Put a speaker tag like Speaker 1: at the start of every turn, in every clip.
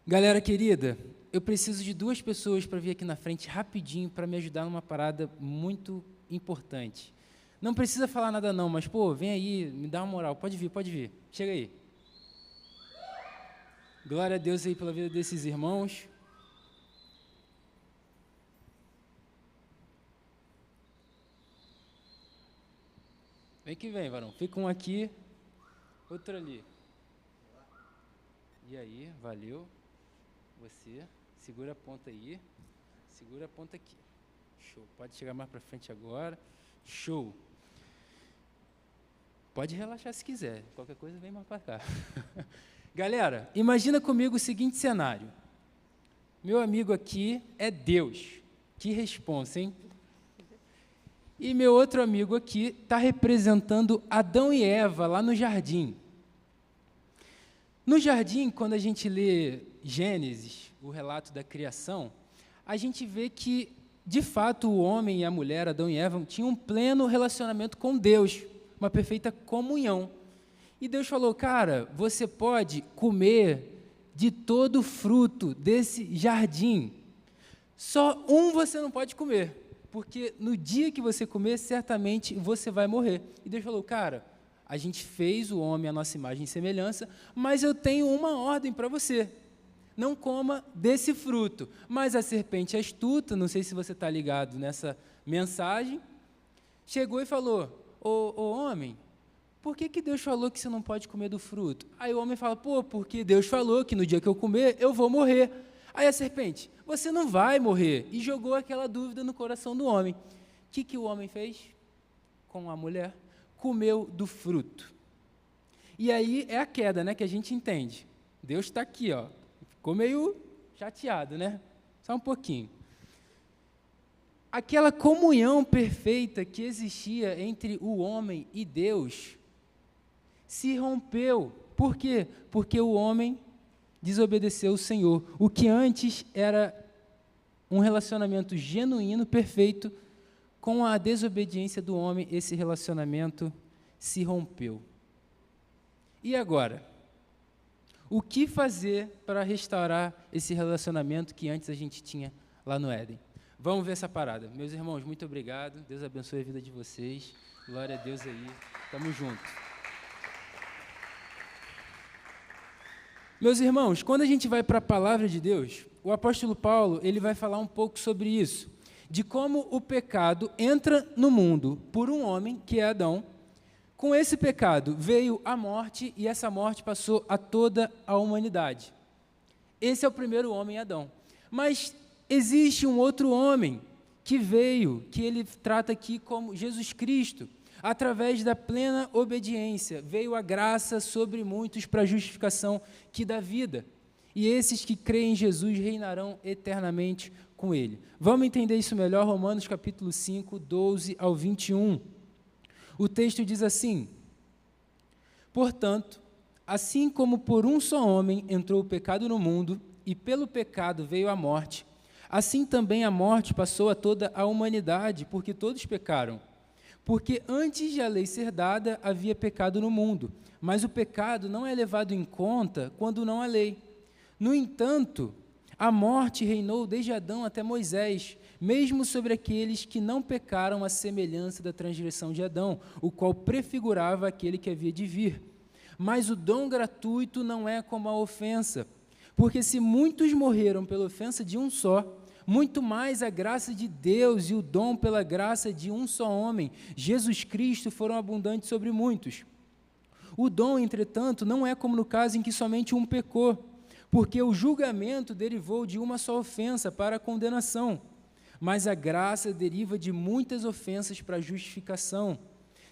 Speaker 1: Galera querida, eu preciso de 2 pessoas para vir aqui na frente rapidinho para me ajudar numa parada muito importante. Não precisa falar nada não, mas, pô, vem aí, me dá uma moral. Pode vir. Chega aí. Glória a Deus aí pela vida desses irmãos. Vem que vem, varão. Fica um aqui, outro ali. E aí, valeu. Você, segura a ponta aí, segura a ponta aqui. Show. Pode chegar mais para frente agora. Show. Pode relaxar se quiser. Qualquer coisa vem mais para cá. Galera, imagina comigo o seguinte cenário. Meu amigo aqui é Deus. Que responsa, hein? E meu outro amigo aqui está representando Adão e Eva lá no jardim. No jardim, quando a gente lê Gênesis, o relato da criação, a gente vê que, de fato, o homem e a mulher, Adão e Eva, tinham um pleno relacionamento com Deus, uma perfeita comunhão. E Deus falou, cara, você pode comer de todo o fruto desse jardim, só um você não pode comer, porque no dia que você comer, certamente você vai morrer. E Deus falou, cara, a gente fez o homem à nossa imagem e semelhança, mas eu tenho uma ordem para você. Não coma desse fruto. Mas a serpente astuta, não sei se você está ligado nessa mensagem, chegou e falou, ô homem, por que Deus falou que você não pode comer do fruto? Aí o homem fala, porque Deus falou que no dia que eu comer, eu vou morrer. Aí a serpente, você não vai morrer. E jogou aquela dúvida no coração do homem. O que o homem fez com a mulher? Comeu do fruto. E aí é a queda, né, que a gente entende. Deus está aqui, ó, ficou meio chateado, né? Só um pouquinho. Aquela comunhão perfeita que existia entre o homem e Deus se rompeu. Por quê? Porque o homem desobedeceu o Senhor. O que antes era um relacionamento genuíno, perfeito, com a desobediência do homem, esse relacionamento se rompeu. E agora? O que fazer para restaurar esse relacionamento que antes a gente tinha lá no Éden? Vamos ver essa parada. Meus irmãos, muito obrigado. Deus abençoe a vida de vocês. Glória a Deus aí. Tamo junto. Meus irmãos, quando a gente vai para a palavra de Deus, o apóstolo Paulo, ele vai falar um pouco sobre isso, de como o pecado entra no mundo por um homem, que é Adão. Com esse pecado veio a morte, e essa morte passou a toda a humanidade. Esse é o primeiro homem, Adão. Mas existe um outro homem que veio, que ele trata aqui como Jesus Cristo. Através da plena obediência, veio a graça sobre muitos para a justificação que dá vida. E esses que creem em Jesus reinarão eternamente com ele. Vamos entender isso melhor, Romanos capítulo 5, 12 ao 21. O texto diz assim, portanto, assim como por um só homem entrou o pecado no mundo, e pelo pecado veio a morte, assim também a morte passou a toda a humanidade, porque todos pecaram. Porque antes de a lei ser dada, havia pecado no mundo, mas o pecado não é levado em conta quando não há lei. No entanto, a morte reinou desde Adão até Moisés, mesmo sobre aqueles que não pecaram à semelhança da transgressão de Adão, o qual prefigurava aquele que havia de vir. Mas o dom gratuito não é como a ofensa, porque se muitos morreram pela ofensa de um só, muito mais a graça de Deus e o dom pela graça de um só homem, Jesus Cristo, foram abundantes sobre muitos. O dom, entretanto, não é como no caso em que somente um pecou, porque o julgamento derivou de uma só ofensa para a condenação, mas a graça deriva de muitas ofensas para a justificação.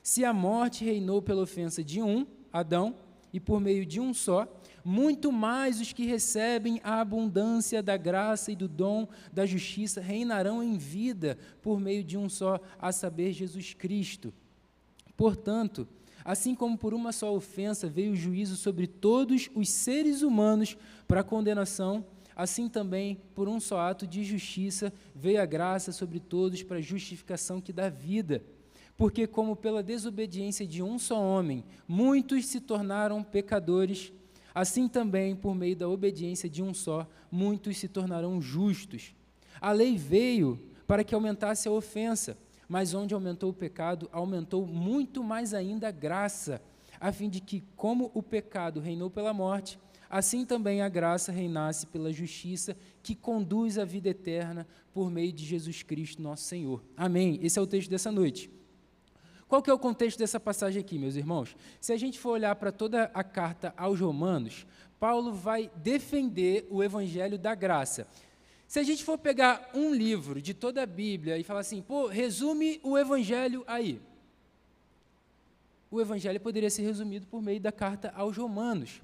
Speaker 1: Se a morte reinou pela ofensa de um, Adão, e por meio de um só, muito mais os que recebem a abundância da graça e do dom da justiça reinarão em vida por meio de um só, a saber, Jesus Cristo. Portanto, assim como por uma só ofensa veio o juízo sobre todos os seres humanos para a condenação, assim também, por um só ato de justiça, veio a graça sobre todos para a justificação que dá vida. Porque como pela desobediência de um só homem, muitos se tornaram pecadores, Assim também, por meio da obediência de um só, muitos se tornarão justos. A lei veio para que aumentasse a ofensa, mas onde aumentou o pecado, aumentou muito mais ainda a graça, a fim de que, como o pecado reinou pela morte, assim também a graça reinasse pela justiça, que conduz à vida eterna por meio de Jesus Cristo, nosso Senhor. Amém. Esse é o texto dessa noite. Qual que é o contexto dessa passagem aqui, meus irmãos? Se a gente for olhar para toda a carta aos Romanos, Paulo vai defender o evangelho da graça. Se a gente for pegar um livro de toda a Bíblia e falar assim, resume o evangelho aí. O evangelho poderia ser resumido por meio da carta aos Romanos.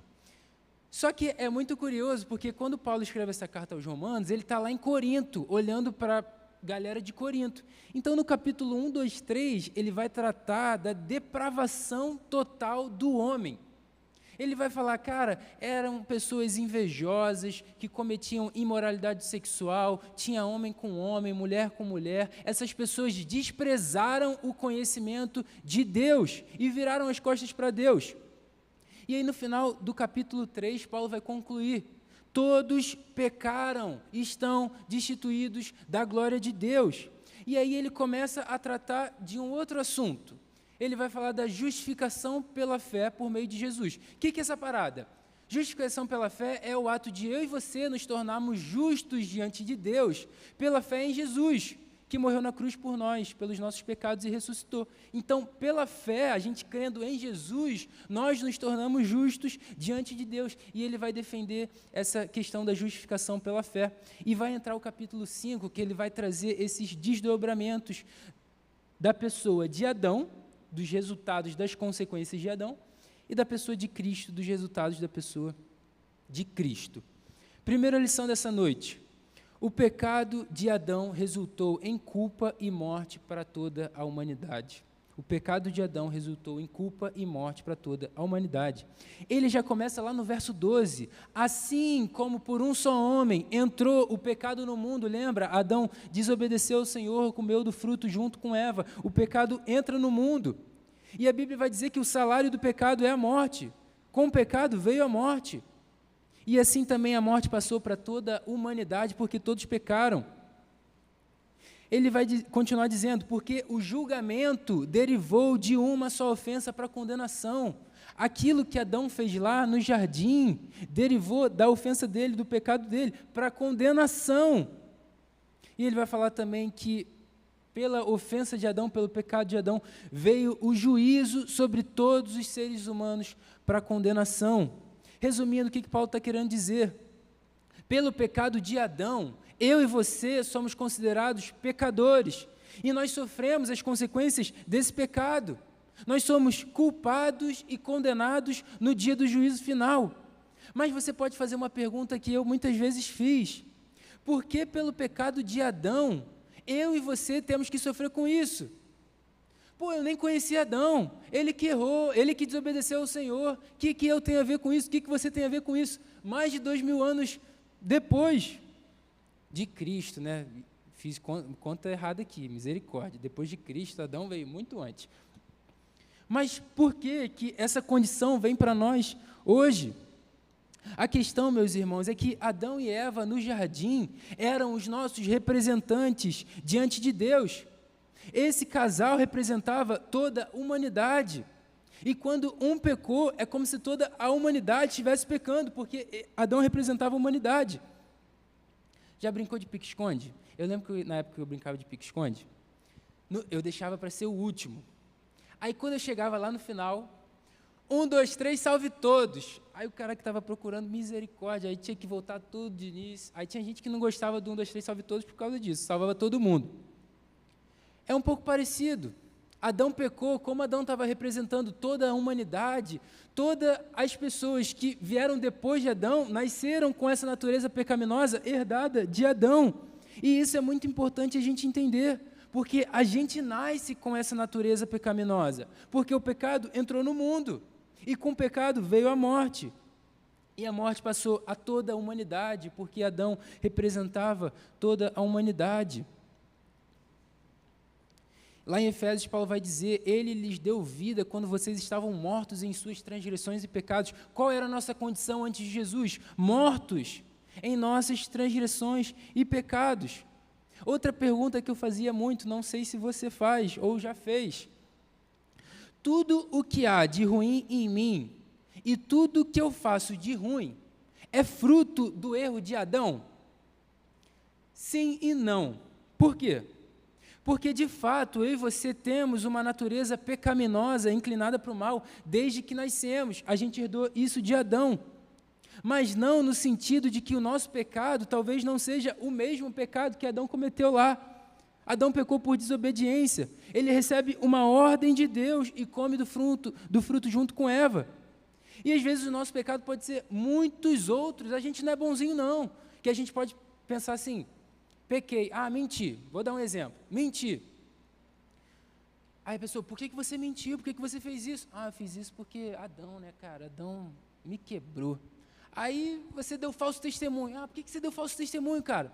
Speaker 1: Só que é muito curioso, porque quando Paulo escreve essa carta aos Romanos, ele está lá em Corinto, olhando para galera de Corinto. Então, no capítulo 1, 2, 3, ele vai tratar da depravação total do homem. Ele vai falar, cara, eram pessoas invejosas, que cometiam imoralidade sexual, tinha homem com homem, mulher com mulher. Essas pessoas desprezaram o conhecimento de Deus e viraram as costas para Deus. E aí, no final do capítulo 3, Paulo vai concluir: todos pecaram e estão destituídos da glória de Deus. E aí ele começa a tratar de um outro assunto. Ele vai falar da justificação pela fé por meio de Jesus. O que é essa parada? Justificação pela fé é o ato de eu e você nos tornarmos justos diante de Deus pela fé em Jesus, que morreu na cruz por nós, pelos nossos pecados e ressuscitou. Então, pela fé, a gente crendo em Jesus, nós nos tornamos justos diante de Deus. E ele vai defender essa questão da justificação pela fé. E vai entrar o capítulo 5, que ele vai trazer esses desdobramentos da pessoa de Adão, dos resultados das consequências de Adão, e da pessoa de Cristo, dos resultados da pessoa de Cristo. Primeira lição dessa noite: o pecado de Adão resultou em culpa e morte para toda a humanidade. O pecado de Adão resultou em culpa e morte para toda a humanidade. Ele já começa lá no verso 12. Assim como por um só homem entrou o pecado no mundo, lembra? Adão desobedeceu ao Senhor, comeu do fruto junto com Eva. O pecado entra no mundo. E a Bíblia vai dizer que o salário do pecado é a morte. Com o pecado veio a morte. E assim também a morte passou para toda a humanidade, porque todos pecaram. Ele vai continuar dizendo, porque o julgamento derivou de uma só ofensa para a condenação. Aquilo que Adão fez lá no jardim, derivou da ofensa dele, do pecado dele, para a condenação. E ele vai falar também que, pela ofensa de Adão, pelo pecado de Adão, veio o juízo sobre todos os seres humanos para a condenação. Resumindo, o que Paulo está querendo dizer? Pelo pecado de Adão, eu e você somos considerados pecadores, e nós sofremos as consequências desse pecado. Nós somos culpados e condenados no dia do juízo final. Mas você pode fazer uma pergunta que eu muitas vezes fiz: por que pelo pecado de Adão, eu e você temos que sofrer com isso? Eu nem conhecia Adão, ele que errou, ele que desobedeceu ao Senhor. O que eu tenho a ver com isso? O que você tem a ver com isso? Mais de 2000 anos depois de Cristo, né? Fiz conta errada aqui, misericórdia. Depois de Cristo, Adão veio muito antes. Mas por que essa condição vem para nós hoje? A questão, meus irmãos, é que Adão e Eva no jardim eram os nossos representantes diante de Deus. Esse casal representava toda a humanidade. E quando um pecou, é como se toda a humanidade estivesse pecando, porque Adão representava a humanidade. Já brincou de pique-esconde? Eu lembro que na época que eu brincava de pique-esconde, eu deixava para ser o último. Aí quando eu chegava lá no final, 1, 2, 3, salve todos. Aí o cara que estava procurando, misericórdia, aí tinha que voltar tudo de início. Aí tinha gente que não gostava do 1, 2, 3, salve todos por causa disso, salvava todo mundo. É um pouco parecido. Adão pecou, como Adão estava representando toda a humanidade, todas as pessoas que vieram depois de Adão, nasceram com essa natureza pecaminosa herdada de Adão. E isso é muito importante a gente entender, porque a gente nasce com essa natureza pecaminosa, porque o pecado entrou no mundo, e com o pecado veio a morte. E a morte passou a toda a humanidade, porque Adão representava toda a humanidade. Lá em Efésios, Paulo vai dizer, ele lhes deu vida quando vocês estavam mortos em suas transgressões e pecados. Qual era a nossa condição antes de Jesus? Mortos em nossas transgressões e pecados. Outra pergunta que eu fazia muito, não sei se você faz ou já fez. Tudo o que há de ruim em mim e tudo o que eu faço de ruim é fruto do erro de Adão? Sim e não. Por quê? Porque, de fato, eu e você temos uma natureza pecaminosa, inclinada para o mal, desde que nascemos. A gente herdou isso de Adão. Mas não no sentido de que o nosso pecado talvez não seja o mesmo pecado que Adão cometeu lá. Adão pecou por desobediência. Ele recebe uma ordem de Deus e come do fruto junto com Eva. E, às vezes, o nosso pecado pode ser muitos outros. A gente não é bonzinho, não. Que a gente pode pensar assim, pequei, menti, vou dar um exemplo, menti. Aí a pessoa, por que você mentiu, por que você fez isso? Eu fiz isso porque Adão, né, cara, Adão me quebrou. Aí você deu falso testemunho, por que você deu falso testemunho, cara?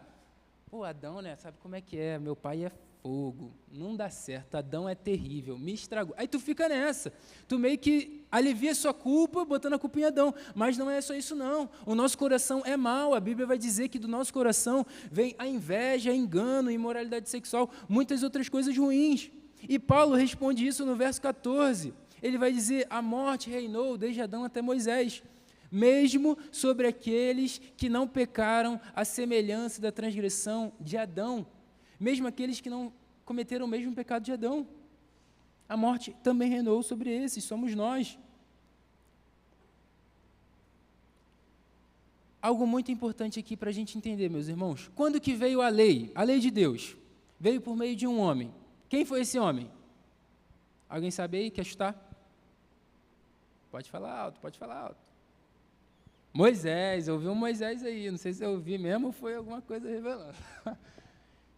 Speaker 1: Pô, Adão, né, sabe como é que é, meu pai é fogo, não dá certo, Adão é terrível, me estragou. Aí tu fica nessa, tu meio que alivia sua culpa, botando a culpa em Adão, mas não é só isso não, o nosso coração é mau, a Bíblia vai dizer que do nosso coração vem a inveja, engano, imoralidade sexual, muitas outras coisas ruins, e Paulo responde isso no verso 14, ele vai dizer, a morte reinou desde Adão até Moisés, mesmo sobre aqueles que não pecaram à semelhança da transgressão de Adão, mesmo aqueles que não cometeram o mesmo pecado de Adão. A morte também reinou sobre esses, somos nós. Algo muito importante aqui para a gente entender, meus irmãos. Quando que veio a lei de Deus? Veio por meio de um homem. Quem foi esse homem? Alguém sabe aí? Quer chutar? Pode falar alto, pode falar alto. Moisés, eu ouvi um Moisés aí, não sei se eu ouvi mesmo ou foi alguma coisa revelando.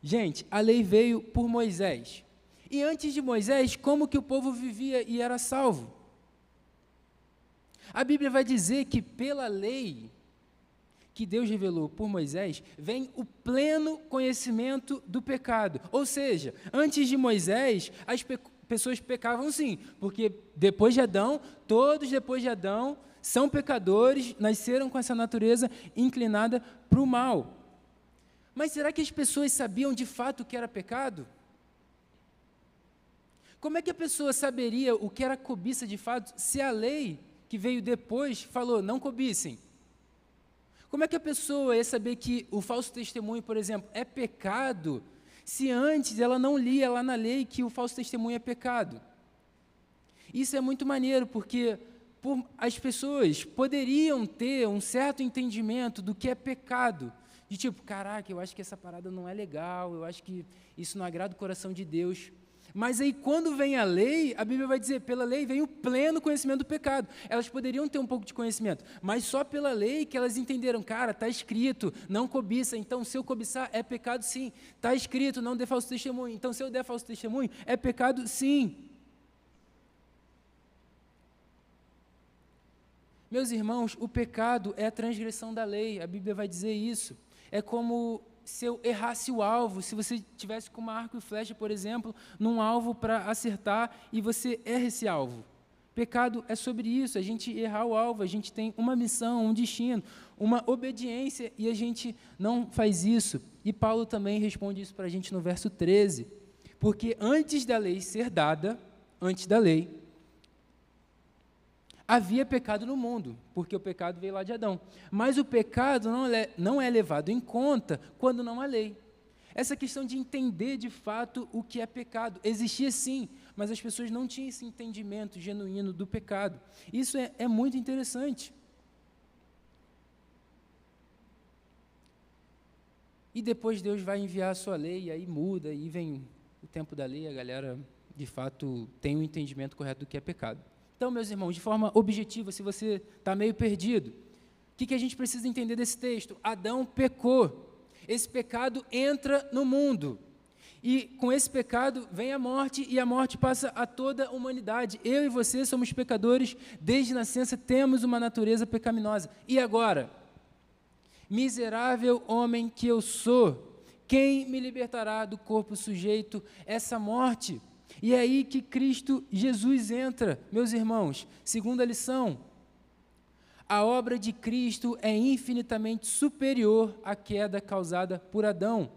Speaker 1: Gente, a lei veio por Moisés. E antes de Moisés, como que o povo vivia e era salvo? A Bíblia vai dizer que pela lei que Deus revelou por Moisés, vem o pleno conhecimento do pecado. Ou seja, antes de Moisés, as pessoas pecavam sim, porque depois de Adão, todos depois de Adão, são pecadores, nasceram com essa natureza inclinada para o mal. Mas será que as pessoas sabiam de fato o que era pecado? Como é que a pessoa saberia o que era cobiça de fato, se a lei que veio depois falou, não cobicem? Como é que a pessoa ia saber que o falso testemunho, por exemplo, é pecado, se antes ela não lia lá na lei que o falso testemunho é pecado? Isso é muito maneiro, porque as pessoas poderiam ter um certo entendimento do que é pecado, de tipo, caraca, eu acho que essa parada não é legal, eu acho que isso não agrada o coração de Deus. Mas aí, quando vem a lei, a Bíblia vai dizer, pela lei vem o pleno conhecimento do pecado. Elas poderiam ter um pouco de conhecimento, mas só pela lei que elas entenderam, cara, está escrito, não cobiça, então se eu cobiçar é pecado sim. Está escrito, não dê falso testemunho, então se eu der falso testemunho é pecado sim. Meus irmãos, o pecado é a transgressão da lei, a Bíblia vai dizer isso. É como se eu errasse o alvo, se você tivesse com uma arco e flecha, por exemplo, num alvo para acertar e você erra esse alvo. Pecado é sobre isso, a gente errar o alvo, a gente tem uma missão, um destino, uma obediência e a gente não faz isso. E Paulo também responde isso para a gente no verso 13, porque antes da lei ser dada, antes da lei, havia pecado no mundo, porque o pecado veio lá de Adão. Mas o pecado não é levado em conta quando não há lei. Essa questão de entender de fato o que é pecado existia sim, mas as pessoas não tinham esse entendimento genuíno do pecado. Isso é muito interessante. E depois Deus vai enviar a sua lei, e aí muda, e vem o tempo da lei, a galera de fato tem um entendimento correto do que é pecado. Então, meus irmãos, de forma objetiva, se você está meio perdido, o que a gente precisa entender desse texto? Adão pecou, esse pecado entra no mundo, e com esse pecado vem a morte, e a morte passa a toda a humanidade. Eu e você somos pecadores, desde nascença temos uma natureza pecaminosa. E agora? Miserável homem que eu sou, quem me libertará do corpo sujeito a essa morte? E é aí que Cristo Jesus entra, meus irmãos. Segunda lição, a obra de Cristo é infinitamente superior à queda causada por Adão.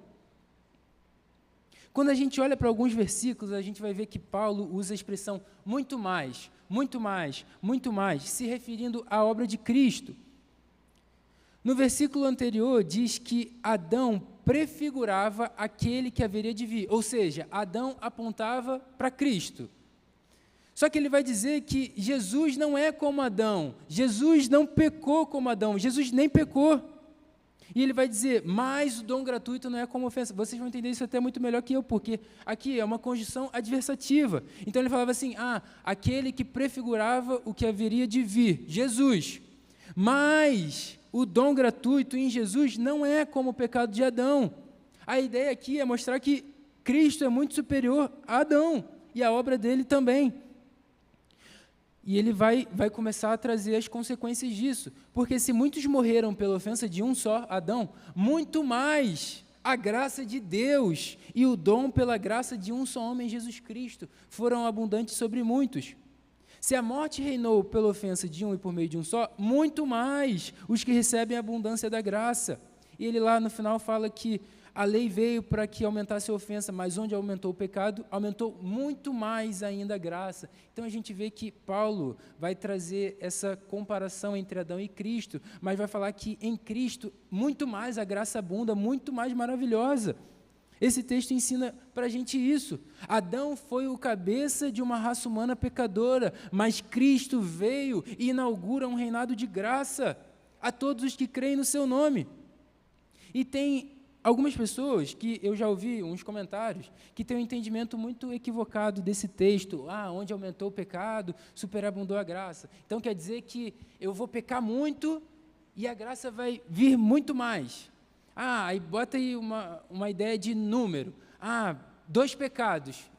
Speaker 1: Quando a gente olha para alguns versículos, a gente vai ver que Paulo usa a expressão muito mais, muito mais, muito mais, se referindo à obra de Cristo. No versículo anterior diz que Adão prefigurava aquele que haveria de vir, ou seja, Adão apontava para Cristo. Só que ele vai dizer que Jesus não é como Adão, Jesus não pecou como Adão, Jesus nem pecou. E ele vai dizer, mas o dom gratuito não é como ofensa. Vocês vão entender isso até muito melhor que eu, porque aqui é uma conjunção adversativa. Então ele falava assim, aquele que prefigurava o que haveria de vir, Jesus. Mas o dom gratuito em Jesus não é como o pecado de Adão. A ideia aqui é mostrar que Cristo é muito superior a Adão, e a obra dele também. E ele vai começar a trazer as consequências disso. Porque se muitos morreram pela ofensa de um só, Adão, muito mais a graça de Deus e o dom pela graça de um só homem, Jesus Cristo, foram abundantes sobre muitos. Se a morte reinou pela ofensa de um e por meio de um só, muito mais os que recebem a abundância da graça. E ele lá no final fala que a lei veio para que aumentasse a ofensa, mas onde aumentou o pecado, aumentou muito mais ainda a graça. Então a gente vê que Paulo vai trazer essa comparação entre Adão e Cristo, mas vai falar que em Cristo muito mais a graça abunda, muito mais maravilhosa. Esse texto ensina para a gente isso. Adão foi o cabeça de uma raça humana pecadora, mas Cristo veio e inaugura um reinado de graça a todos os que creem no seu nome. E tem algumas pessoas que eu já ouvi uns comentários que têm um entendimento muito equivocado desse texto, onde aumentou o pecado, superabundou a graça. Então quer dizer que eu vou pecar muito e a graça vai vir muito mais. Aí bota aí uma ideia de número. 2 pecados,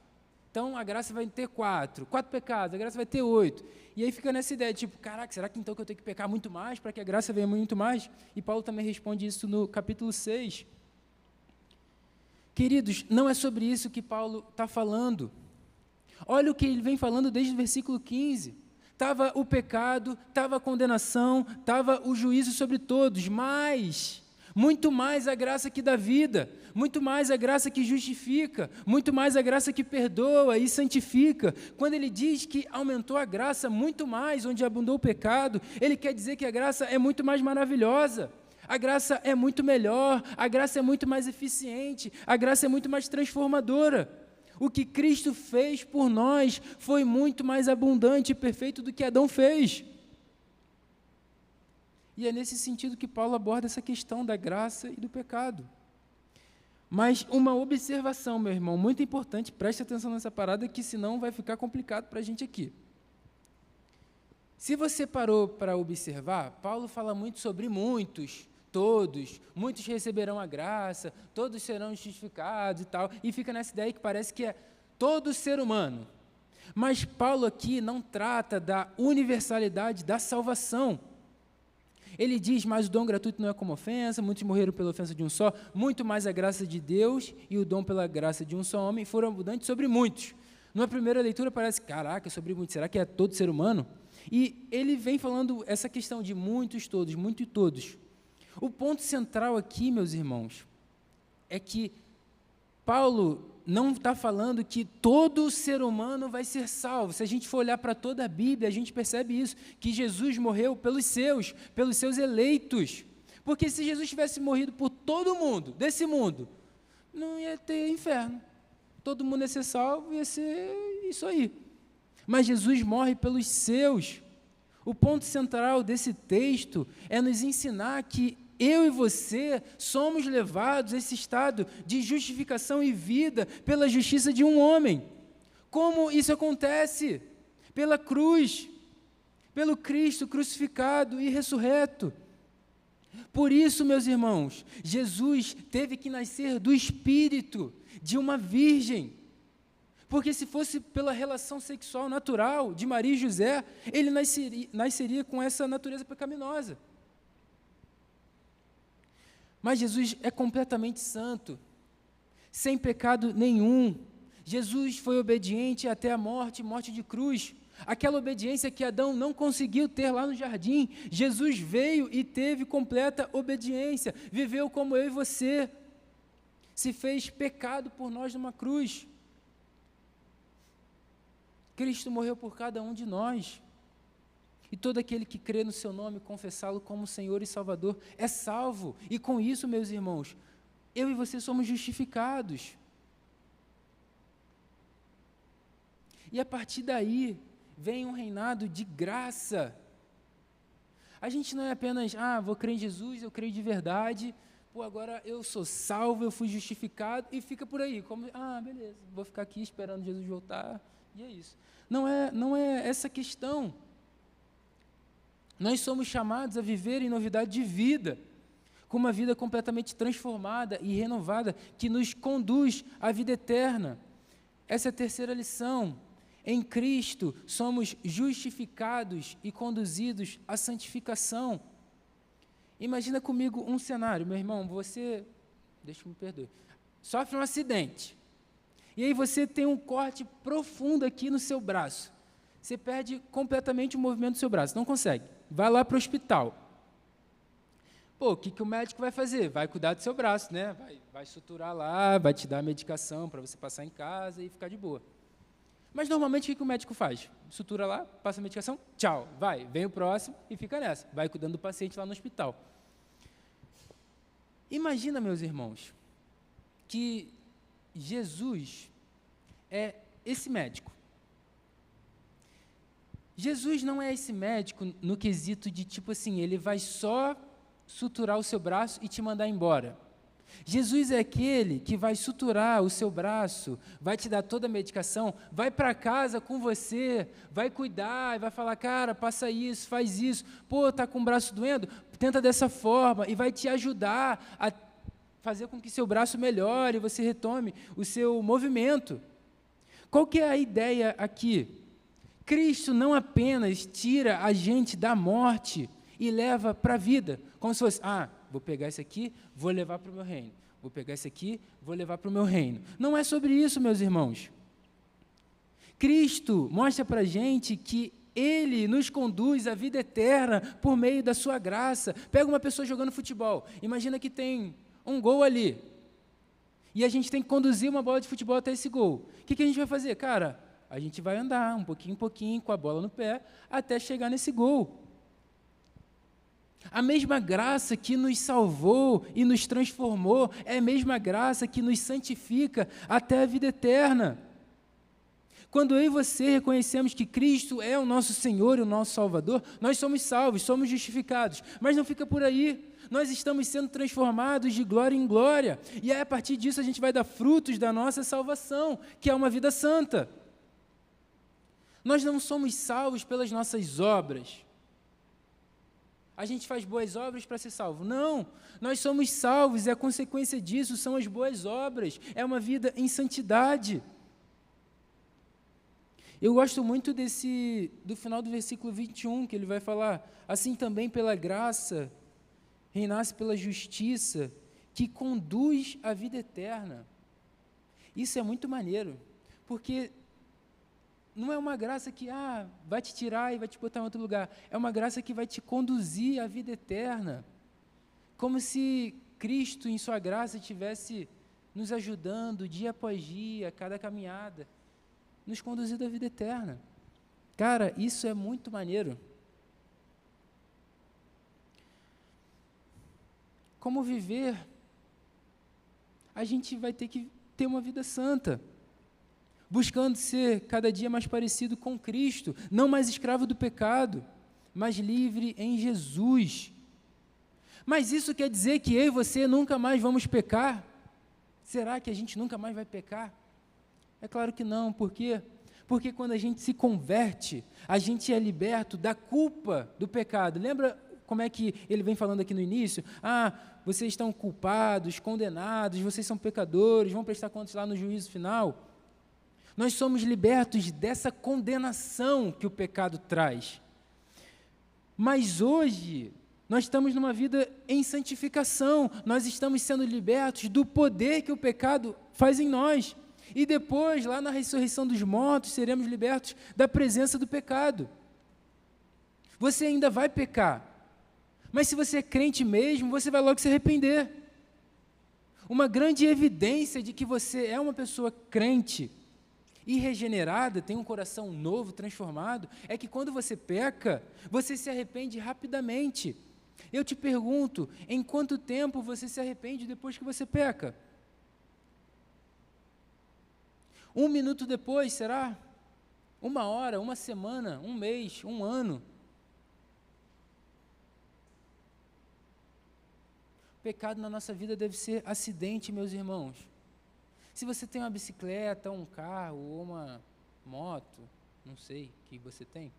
Speaker 1: então a graça vai ter 4. 4 pecados, a graça vai ter 8. E aí fica nessa ideia, tipo, caraca, será que então que eu tenho que pecar muito mais para que a graça venha muito mais? E Paulo também responde isso no capítulo 6. Queridos, não é sobre isso que Paulo está falando. Olha o que ele vem falando desde o versículo 15. Estava o pecado, estava a condenação, estava o juízo sobre todos, mas muito mais a graça que dá vida, muito mais a graça que justifica, muito mais a graça que perdoa e santifica. Quando ele diz que aumentou a graça muito mais, onde abundou o pecado, ele quer dizer que a graça é muito mais maravilhosa. A graça é muito melhor, a graça é muito mais eficiente, a graça é muito mais transformadora. O que Cristo fez por nós foi muito mais abundante e perfeito do que Adão fez. E é nesse sentido que Paulo aborda essa questão da graça e do pecado. Mas uma observação, meu irmão, muito importante, preste atenção nessa parada, que senão vai ficar complicado para a gente aqui. Se você parou para observar, Paulo fala muito sobre muitos, todos, muitos receberão a graça, todos serão justificados e tal, e fica nessa ideia que parece que é todo ser humano. Mas Paulo aqui não trata da universalidade da salvação. Ele diz, mas o dom gratuito não é como ofensa, muitos morreram pela ofensa de um só, muito mais a graça de Deus e o dom pela graça de um só homem foram abundantes sobre muitos. Numa primeira leitura parece, caraca, sobre muitos, será que é todo ser humano? E ele vem falando essa questão de muitos, todos, muito e todos. O ponto central aqui, meus irmãos, é que Paulo não está falando que todo ser humano vai ser salvo. Se a gente for olhar para toda a Bíblia, a gente percebe isso, que Jesus morreu pelos seus eleitos. Porque se Jesus tivesse morrido por todo mundo, desse mundo, não ia ter inferno. Todo mundo ia ser salvo, ia ser isso aí. Mas Jesus morre pelos seus. O ponto central desse texto é nos ensinar que eu e você somos levados a esse estado de justificação e vida pela justiça de um homem. Como isso acontece? Pela cruz, pelo Cristo crucificado e ressurreto. Por isso, meus irmãos, Jesus teve que nascer do Espírito de uma virgem. Porque se fosse pela relação sexual natural de Maria e José, ele nasceria com essa natureza pecaminosa. Mas Jesus é completamente santo, sem pecado nenhum. Jesus foi obediente até a morte, morte de cruz. Aquela obediência que Adão não conseguiu ter lá no jardim, Jesus veio e teve completa obediência, viveu como eu e você, se fez pecado por nós numa cruz. Cristo morreu por cada um de nós, e todo aquele que crê no seu nome, confessá-lo como Senhor e Salvador, é salvo, e com isso, meus irmãos, eu e você somos justificados. E a partir daí, vem um reinado de graça. A gente não é apenas, vou crer em Jesus, eu creio de verdade, agora eu sou salvo, eu fui justificado, e fica por aí, como, beleza, vou ficar aqui esperando Jesus voltar, e é isso. Não é essa questão. Nós somos chamados a viver em novidade de vida, com uma vida completamente transformada e renovada, que nos conduz à vida eterna. Essa é a terceira lição. Em Cristo, somos justificados e conduzidos à santificação. Imagina comigo um cenário, meu irmão, deixa eu me perdoar, sofre um acidente, e aí você tem um corte profundo aqui no seu braço, você perde completamente o movimento do seu braço, não consegue, vai lá para o hospital. O que o médico vai fazer? Vai cuidar do seu braço, né? Vai suturar lá, vai te dar a medicação para você passar em casa e ficar de boa. Mas, normalmente, o que o médico faz? Sutura lá, passa a medicação, tchau, vem o próximo e fica nessa. Vai cuidando do paciente lá no hospital. Imagina, meus irmãos, que Jesus é esse médico. Jesus não é esse médico no quesito de, tipo assim, ele vai só suturar o seu braço e te mandar embora. Jesus é aquele que vai suturar o seu braço, vai te dar toda a medicação, vai para casa com você, vai cuidar e vai falar, cara, passa isso, faz isso, está com o braço doendo? Tenta dessa forma, e vai te ajudar a fazer com que seu braço melhore, você retome o seu movimento. Qual que é a ideia aqui? Cristo não apenas tira a gente da morte e leva para a vida, como se fosse, vou pegar esse aqui, vou levar para o meu reino. Vou pegar esse aqui, vou levar para o meu reino. Não é sobre isso, meus irmãos. Cristo mostra para a gente que Ele nos conduz à vida eterna por meio da sua graça. Pega uma pessoa jogando futebol, imagina que tem um gol ali, e a gente tem que conduzir uma bola de futebol até esse gol. O que a gente vai fazer? Cara, a gente vai andar um pouquinho em pouquinho, com a bola no pé, até chegar nesse gol. A mesma graça que nos salvou e nos transformou é a mesma graça que nos santifica até a vida eterna. Quando eu e você reconhecemos que Cristo é o nosso Senhor e o nosso Salvador, nós somos salvos, somos justificados. Mas não fica por aí. Nós estamos sendo transformados de glória em glória. E aí, a partir disso, a gente vai dar frutos da nossa salvação, que é uma vida santa. Nós não somos salvos pelas nossas obras. A gente faz boas obras para ser salvo. Não, nós somos salvos e a consequência disso são as boas obras. É uma vida em santidade. Eu gosto muito do final do versículo 21, que ele vai falar, assim também pela graça, reinasse pela justiça, que conduz à vida eterna. Isso é muito maneiro, porque não é uma graça que vai te tirar e vai te botar em outro lugar. É uma graça que vai te conduzir à vida eterna. Como se Cristo, em sua graça, estivesse nos ajudando dia após dia, a cada caminhada, nos conduzindo à vida eterna. Cara, isso é muito maneiro. Como viver? A gente vai ter que ter uma vida santa, buscando ser cada dia mais parecido com Cristo, não mais escravo do pecado, mas livre em Jesus. Mas isso quer dizer que eu e você nunca mais vamos pecar? Será que a gente nunca mais vai pecar? É claro que não. Por quê? Porque quando a gente se converte, a gente é liberto da culpa do pecado. Lembra como é que ele vem falando aqui no início? Vocês estão culpados, condenados, vocês são pecadores, vão prestar contas lá no juízo final. Nós somos libertos dessa condenação que o pecado traz. Mas hoje, nós estamos numa vida em santificação, nós estamos sendo libertos do poder que o pecado faz em nós. E depois, lá na ressurreição dos mortos, seremos libertos da presença do pecado. Você ainda vai pecar, mas se você é crente mesmo, você vai logo se arrepender. Uma grande evidência de que você é uma pessoa crente e regenerada, tem um coração novo, transformado, é que quando você peca, você se arrepende rapidamente. Eu te pergunto, em quanto tempo você se arrepende depois que você peca? 1 minuto depois, será? 1 hora, 1 semana, 1 mês, 1 ano? O pecado na nossa vida deve ser acidente, meus irmãos. Se você tem uma bicicleta, um carro ou uma moto, não sei o que você tem,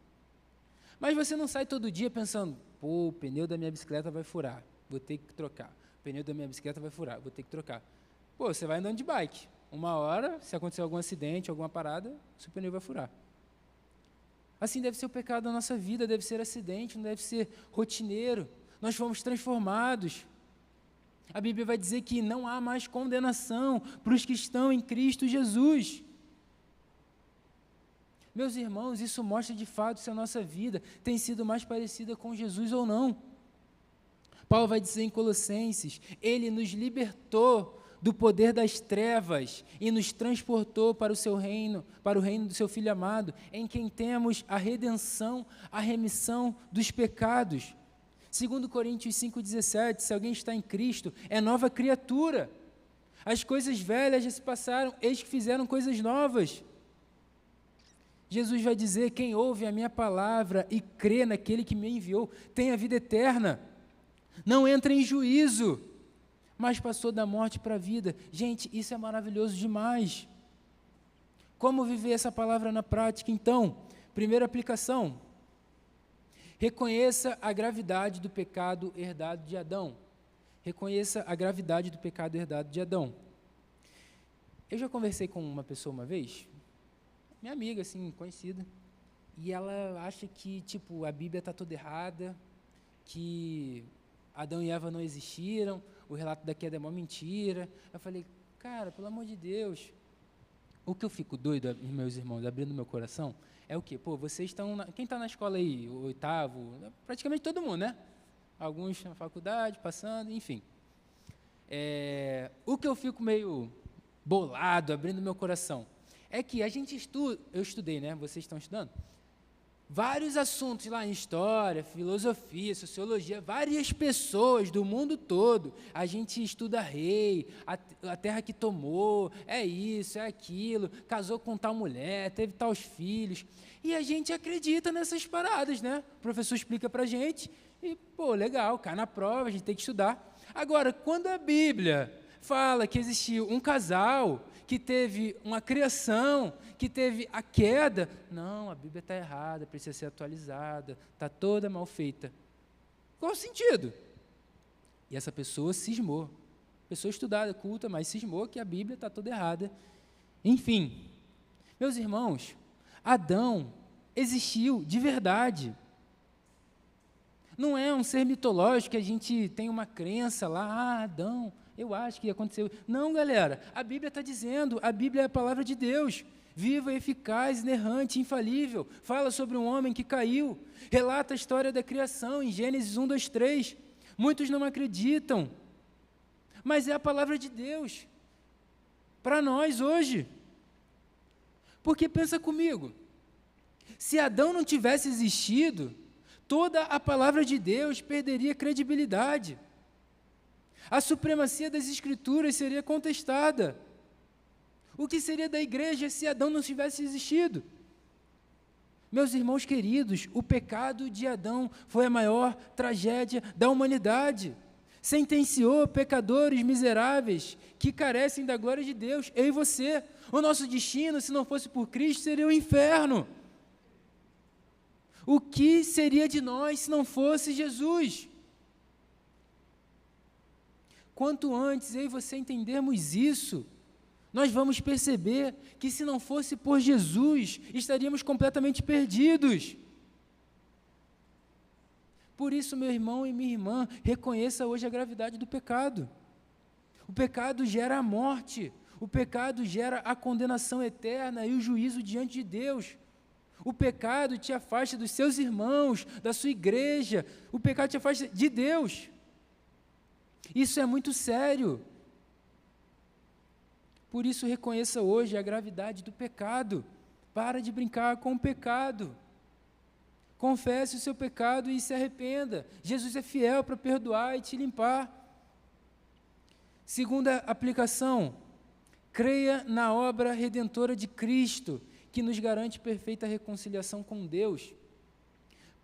Speaker 1: mas você não sai todo dia pensando, pô, o pneu da minha bicicleta vai furar, vou ter que trocar. O pneu da minha bicicleta vai furar, vou ter que trocar. Pô, você vai andando de bike. 1 hora, se acontecer algum acidente, alguma parada, seu pneu vai furar. Assim deve ser o pecado da nossa vida, deve ser acidente, não deve ser rotineiro. Nós fomos transformados. A Bíblia vai dizer que não há mais condenação para os que estão em Cristo Jesus. Meus irmãos, isso mostra de fato se a nossa vida tem sido mais parecida com Jesus ou não. Paulo vai dizer em Colossenses, Ele nos libertou do poder das trevas e nos transportou para o seu reino, para o reino do seu Filho amado, em quem temos a redenção, a remissão dos pecados. 2 Coríntios 5,17, se alguém está em Cristo, é nova criatura. As coisas velhas já se passaram, eis que fizeram coisas novas. Jesus vai dizer, quem ouve a minha palavra e crê naquele que me enviou, tem a vida eterna. Não entra em juízo, mas passou da morte para a vida. Gente, isso é maravilhoso demais. Como viver essa palavra na prática, então? Primeira aplicação. Reconheça a gravidade do pecado herdado de Adão. Reconheça a gravidade do pecado herdado de Adão. Eu já conversei com uma pessoa uma vez, minha amiga, assim, conhecida, e ela acha que, tipo, a Bíblia está toda errada, que Adão e Eva não existiram, o relato da queda é uma mentira. Eu falei, cara, pelo amor de Deus, o que eu fico doido, meus irmãos, abrindo meu coração, é o quê? Pô, vocês estão, quem está na escola aí, o 8º, praticamente todo mundo, né? Alguns na faculdade, passando, enfim. O que eu fico meio bolado, abrindo meu coração, é que a gente estuda, eu estudei, né? Vocês estão estudando? Vários assuntos lá em história, filosofia, sociologia, várias pessoas do mundo todo, a gente estuda rei, a terra que tomou, é isso, é aquilo, casou com tal mulher, teve tais filhos, e a gente acredita nessas paradas, né? O professor explica pra gente, e, pô, legal, cai na prova, a gente tem que estudar. Agora, quando a Bíblia fala que existiu um casal que teve uma criação, que teve a queda, não, a Bíblia está errada, precisa ser atualizada, está toda mal feita. Qual o sentido? E essa pessoa cismou, pessoa estudada, culta, mas cismou que a Bíblia está toda errada. Enfim, meus irmãos, Adão existiu de verdade. Não é um ser mitológico que a gente tem uma crença lá, Adão, eu acho que aconteceu. Não, galera, a Bíblia está dizendo, a Bíblia é a palavra de Deus, viva, eficaz, inerrante, infalível, fala sobre um homem que caiu, relata a história da criação em Gênesis 1, 2, 3. Muitos não acreditam, mas é a palavra de Deus para nós hoje. Porque pensa comigo, se Adão não tivesse existido, toda a palavra de Deus perderia credibilidade. A supremacia das Escrituras seria contestada. O que seria da igreja se Adão não tivesse existido? Meus irmãos queridos, o pecado de Adão foi a maior tragédia da humanidade. Sentenciou pecadores miseráveis que carecem da glória de Deus, eu e você. O nosso destino, se não fosse por Cristo, seria o inferno. O que seria de nós se não fosse Jesus? Quanto antes eu e você entendermos isso, nós vamos perceber que se não fosse por Jesus, estaríamos completamente perdidos. Por isso, meu irmão e minha irmã, reconheça hoje a gravidade do pecado. O pecado gera a morte. O pecado gera a condenação eterna e o juízo diante de Deus. O pecado te afasta dos seus irmãos, da sua igreja. O pecado te afasta de Deus. Isso é muito sério. Por isso, reconheça hoje a gravidade do pecado. Para de brincar com o pecado. Confesse o seu pecado e se arrependa. Jesus é fiel para perdoar e te limpar. Segunda aplicação, creia na obra redentora de Cristo, que nos garante perfeita reconciliação com Deus.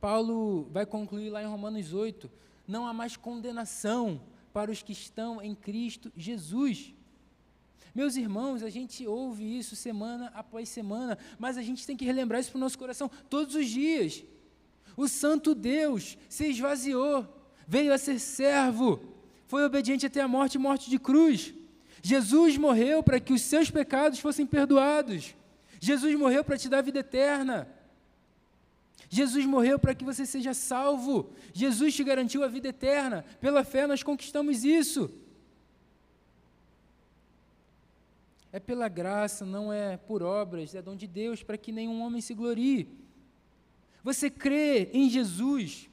Speaker 1: Paulo vai concluir lá em Romanos 8, não há mais condenação para os que estão em Cristo Jesus. Meus irmãos, a gente ouve isso semana após semana, mas a gente tem que relembrar isso para o nosso coração todos os dias. O santo Deus se esvaziou, veio a ser servo, foi obediente até a morte e morte de cruz. Jesus morreu para que os seus pecados fossem perdoados. Jesus morreu para te dar vida eterna. Jesus morreu para que você seja salvo. Jesus te garantiu a vida eterna. Pela fé nós conquistamos isso. É pela graça, não é por obras, é dom de Deus, para que nenhum homem se glorie. Você crê em Jesus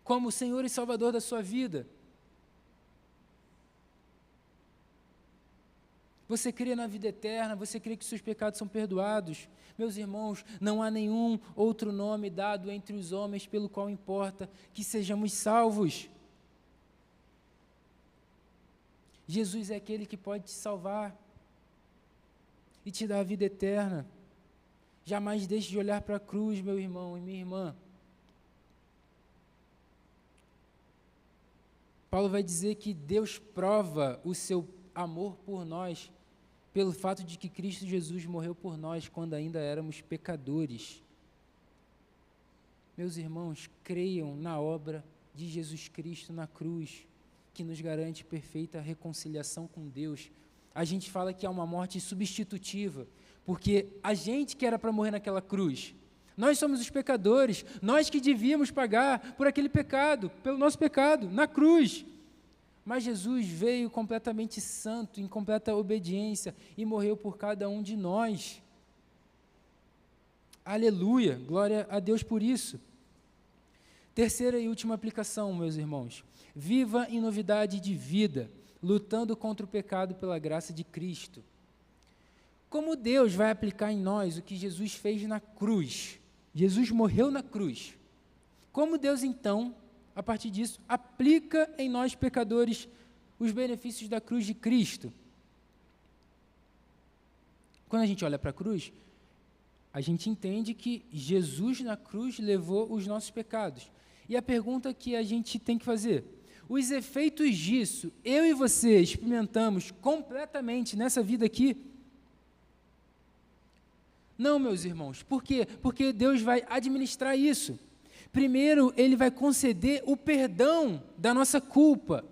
Speaker 1: como Senhor e Salvador da sua vida? Você crê na vida eterna? Você crê que seus pecados são perdoados? Meus irmãos, não há nenhum outro nome dado entre os homens pelo qual importa que sejamos salvos. Jesus é aquele que pode te salvar e te dar a vida eterna. Jamais deixe de olhar para a cruz, meu irmão e minha irmã. Paulo vai dizer que Deus prova o seu amor por nós pelo fato de que Cristo Jesus morreu por nós quando ainda éramos pecadores. Meus irmãos, creiam na obra de Jesus Cristo na cruz, que nos garante perfeita reconciliação com Deus. A gente fala que há uma morte substitutiva, porque a gente que era para morrer naquela cruz, nós somos os pecadores, nós que devíamos pagar por aquele pecado, pelo nosso pecado, na cruz. Mas Jesus veio completamente santo, em completa obediência, e morreu por cada um de nós. Aleluia, glória a Deus por isso. Terceira e última aplicação, meus irmãos. Viva em novidade de vida, lutando contra o pecado pela graça de Cristo. Como Deus vai aplicar em nós o que Jesus fez na cruz? Jesus morreu na cruz. Como Deus, então, a partir disso, aplica em nós pecadores os benefícios da cruz de Cristo? Quando a gente olha para a cruz, a gente entende que Jesus na cruz levou os nossos pecados. E a pergunta que a gente tem que fazer: os efeitos disso, eu e você experimentamos completamente nessa vida aqui? Não, meus irmãos. Por quê? Porque Deus vai administrar isso. Primeiro, Ele vai conceder o perdão da nossa culpa.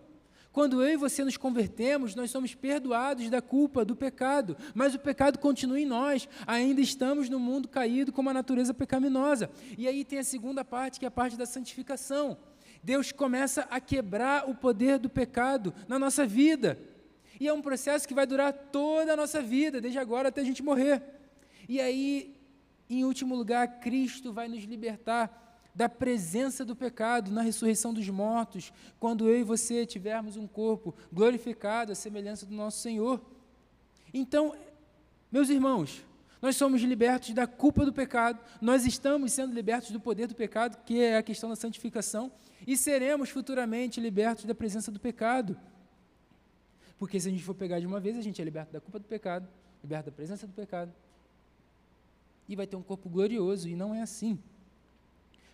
Speaker 1: Quando eu e você nos convertemos, nós somos perdoados da culpa, do pecado, mas o pecado continua em nós, ainda estamos no mundo caído com uma natureza pecaminosa. E aí tem a segunda parte, que é a parte da santificação. Deus começa a quebrar o poder do pecado na nossa vida. E é um processo que vai durar toda a nossa vida, desde agora até a gente morrer. E aí, em último lugar, Cristo vai nos libertar da presença do pecado na ressurreição dos mortos, quando eu e você tivermos um corpo glorificado à semelhança do nosso Senhor. Então, meus irmãos, nós somos libertos da culpa do pecado, nós estamos sendo libertos do poder do pecado, que é a questão da santificação, e seremos futuramente libertos da presença do pecado. Porque se a gente for pegar de uma vez, a gente é liberto da culpa do pecado, liberto da presença do pecado, e vai ter um corpo glorioso, e não é assim.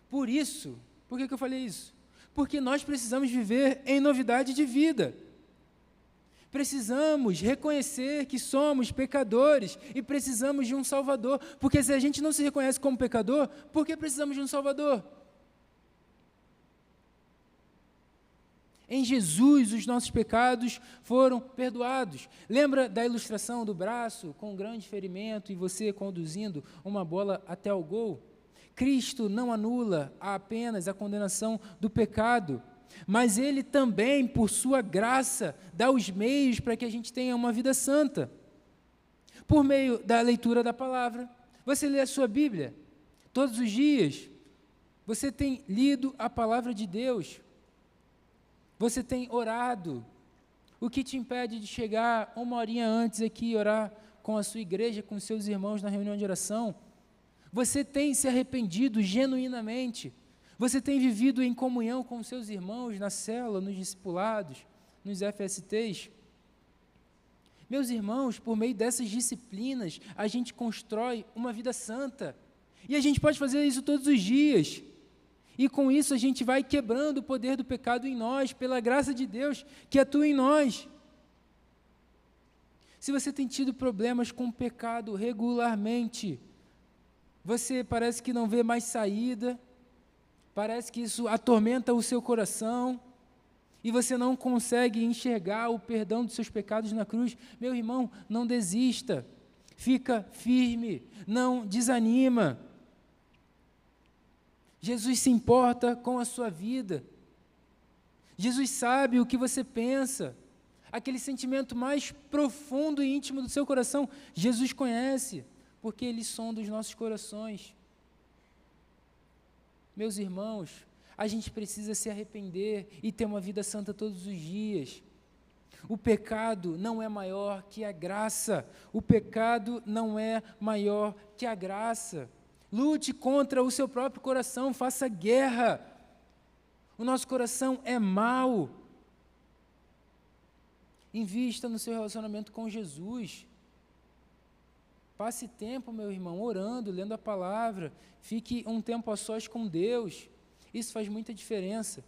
Speaker 1: Por isso, por que eu falei isso? Porque nós precisamos viver em novidade de vida. Precisamos reconhecer que somos pecadores e precisamos de um Salvador, porque se a gente não se reconhece como pecador, por que precisamos de um Salvador? Em Jesus, os nossos pecados foram perdoados. Lembra da ilustração do braço com um grande ferimento e você conduzindo uma bola até o gol? Cristo não anula apenas a condenação do pecado, mas Ele também, por sua graça, dá os meios para que a gente tenha uma vida santa. Por meio da leitura da palavra. Você lê a sua Bíblia todos os dias. Você tem lido a palavra de Deus. Você tem orado. O que te impede de chegar uma horinha antes aqui e orar com a sua igreja, com seus irmãos na reunião de oração? Você tem se arrependido genuinamente? Você tem vivido em comunhão com seus irmãos na célula, nos discipulados, nos FSTs? Meus irmãos, por meio dessas disciplinas, a gente constrói uma vida santa. E a gente pode fazer isso todos os dias. E com isso a gente vai quebrando o poder do pecado em nós, pela graça de Deus que atua em nós. Se você tem tido problemas com o pecado regularmente, você parece que não vê mais saída, parece que isso atormenta o seu coração, e você não consegue enxergar o perdão dos seus pecados na cruz, meu irmão, não desista, fica firme, não desanima. Jesus se importa com a sua vida. Jesus sabe o que você pensa. Aquele sentimento mais profundo e íntimo do seu coração, Jesus conhece, porque Ele sonda os nossos corações. Meus irmãos, a gente precisa se arrepender e ter uma vida santa todos os dias. O pecado não é maior que a graça. O pecado não é maior que a graça. Lute contra o seu próprio coração, faça guerra. O nosso coração é mau. Invista no seu relacionamento com Jesus. Passe tempo, meu irmão, orando, lendo a palavra. Fique um tempo a sós com Deus. Isso faz muita diferença.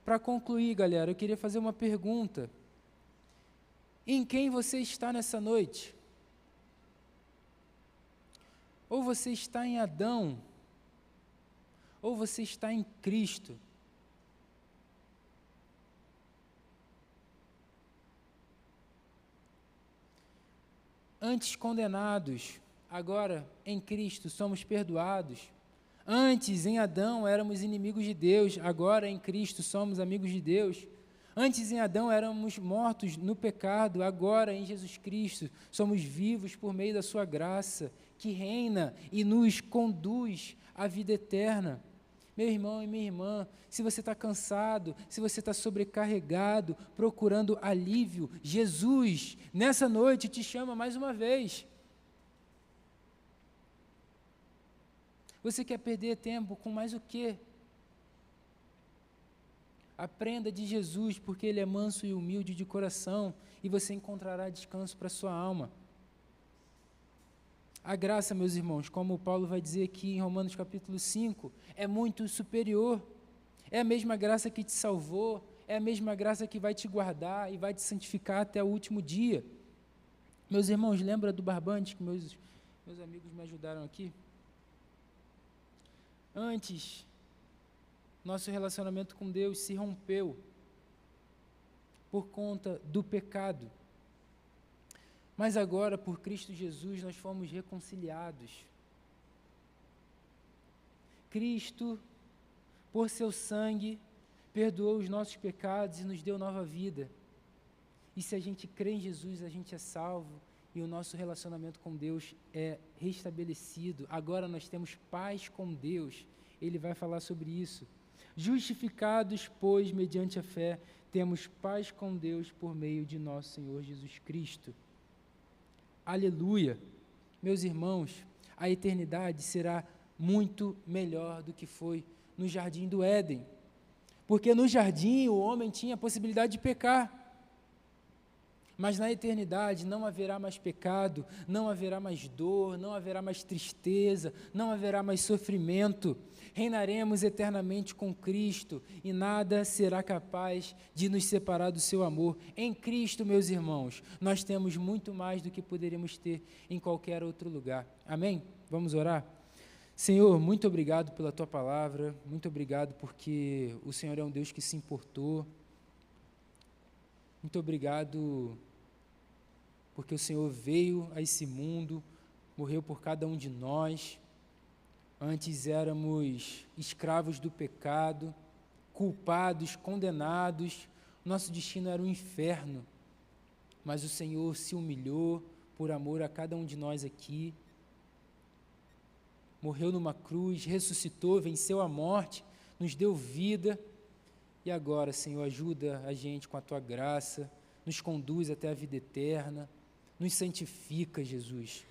Speaker 1: Para concluir, galera, eu queria fazer uma pergunta. Em quem você está nessa noite? Ou você está em Adão, ou você está em Cristo. Antes condenados, agora em Cristo somos perdoados. Antes em Adão éramos inimigos de Deus, agora em Cristo somos amigos de Deus. Antes em Adão éramos mortos no pecado, agora em Jesus Cristo somos vivos por meio da sua graça, que reina e nos conduz à vida eterna. Meu irmão e minha irmã, se você está cansado, se você está sobrecarregado, procurando alívio, Jesus, nessa noite, te chama mais uma vez. Você quer perder tempo com mais o quê? Aprenda de Jesus, porque Ele é manso e humilde de coração, e você encontrará descanso para a sua alma. A graça, meus irmãos, como Paulo vai dizer aqui em Romanos capítulo 5, é muito superior. É a mesma graça que te salvou, é a mesma graça que vai te guardar e vai te santificar até o último dia. Meus irmãos, lembra do barbante que meus amigos me ajudaram aqui? Antes, nosso relacionamento com Deus se rompeu por conta do pecado. Mas agora, por Cristo Jesus, nós fomos reconciliados. Cristo, por seu sangue, perdoou os nossos pecados e nos deu nova vida. E se a gente crê em Jesus, a gente é salvo e o nosso relacionamento com Deus é restabelecido. Agora nós temos paz com Deus. Ele vai falar sobre isso. Justificados, pois, mediante a fé, temos paz com Deus por meio de nosso Senhor Jesus Cristo. Aleluia! Meus irmãos, a eternidade será muito melhor do que foi no jardim do Éden. Porque no jardim o homem tinha a possibilidade de pecar. Mas na eternidade não haverá mais pecado, não haverá mais dor, não haverá mais tristeza, não haverá mais sofrimento. Reinaremos eternamente com Cristo e nada será capaz de nos separar do seu amor. Em Cristo, meus irmãos, nós temos muito mais do que poderíamos ter em qualquer outro lugar. Amém? Vamos orar? Senhor, muito obrigado pela Tua palavra, muito obrigado porque o Senhor é um Deus que se importou. Muito obrigado porque o Senhor veio a esse mundo, morreu por cada um de nós. Antes éramos escravos do pecado, culpados, condenados. Nosso destino era o inferno. Mas o Senhor se humilhou, por amor a cada um de nós aqui. Morreu numa cruz, ressuscitou, venceu a morte, nos deu vida. E agora, Senhor, ajuda a gente com a Tua graça, nos conduz até a vida eterna, nos santifica, Jesus.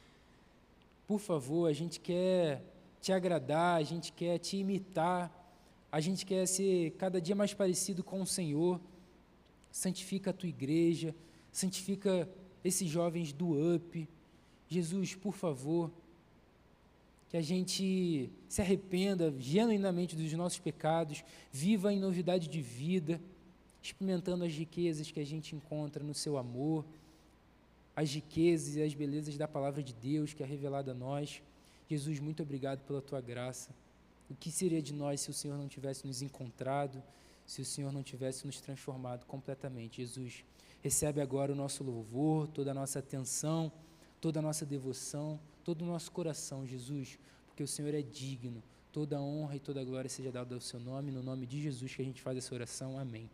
Speaker 1: Por favor, a gente quer Te agradar, a gente quer Te imitar, a gente quer ser cada dia mais parecido com o Senhor. Santifica a Tua igreja, santifica esses jovens do UP. Jesus, por favor, que a gente se arrependa genuinamente dos nossos pecados, viva em novidade de vida, experimentando as riquezas que a gente encontra no Seu amor, as riquezas e as belezas da Palavra de Deus que é revelada a nós. Jesus, muito obrigado pela Tua graça. O que seria de nós se o Senhor não tivesse nos encontrado, se o Senhor não tivesse nos transformado completamente? Jesus, recebe agora o nosso louvor, toda a nossa atenção, toda a nossa devoção, todo o nosso coração, Jesus, porque o Senhor é digno. Toda a honra e toda a glória seja dada ao Seu nome, no nome de Jesus que a gente faz essa oração. Amém.